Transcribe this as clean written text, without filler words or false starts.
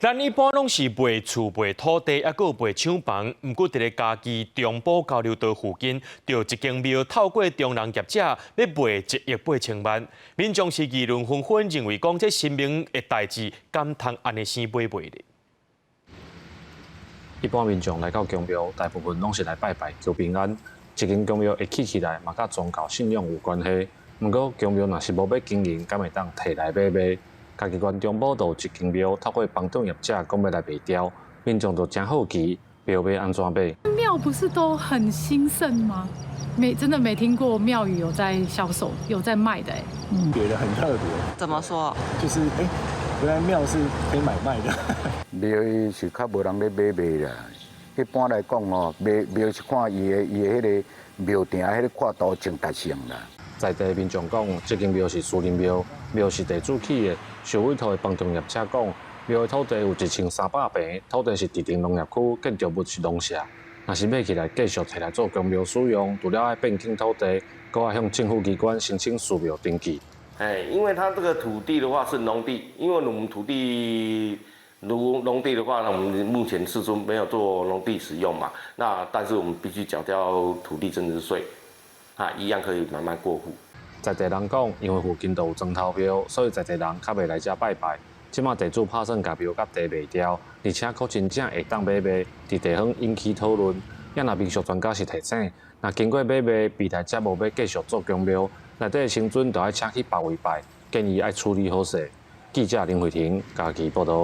咱一般拢是卖厝、卖土地，还有卖厂房。毋过，伫咧家己中部交流道附近，就一间庙透过中人业者要卖1.8万。民众是议论纷纷，认为讲这神明的代志，敢通安尼生买卖咧？一般民众来到公庙，大部分拢是来拜拜求平安。一间公庙会起来，嘛甲宗教信仰有关系。毋过，公庙若是无要经营，敢会当摕来买卖？家己县中部就有一间庙，透过帮助业者讲要来卖掉，民众就真好奇，庙要安怎买？庙不是都很兴盛吗？真的没听过庙宇有在销售、有在卖的觉得很特别。怎么说？就是原来庙是可以买卖的。庙是较无人咧买卖啦。一般来讲哦，庙是看伊的迄个庙埕迄个看图正达成啦。在地民众讲，这间庙是私人庙，庙是地主起的。受委托的帮助业者讲，庙的土地有1300平，土地是地定农业区，建筑物是农舍。若是买起来继续摕来做公庙使用，除了要变更土地，阁要向政府机关申请私庙登记。因为它这个土地的话是农地，因为我们土地如农地的话呢，我们目前是说没有做农地使用嘛，但是我们必须缴交土地增值税，一样可以慢慢过户。在地人讲，因为附近都有砖头庙，所以在地人较袂来遮拜拜。即马地主打算甲庙甲地卖掉，而且可真正会当买卖，伫地方引起讨论。也若民俗专家是提醒，若经过买卖，未来则无要继续做公庙，内底生尊就要请去别位拜，建议爱处理好势。记者林慧婷家己报道。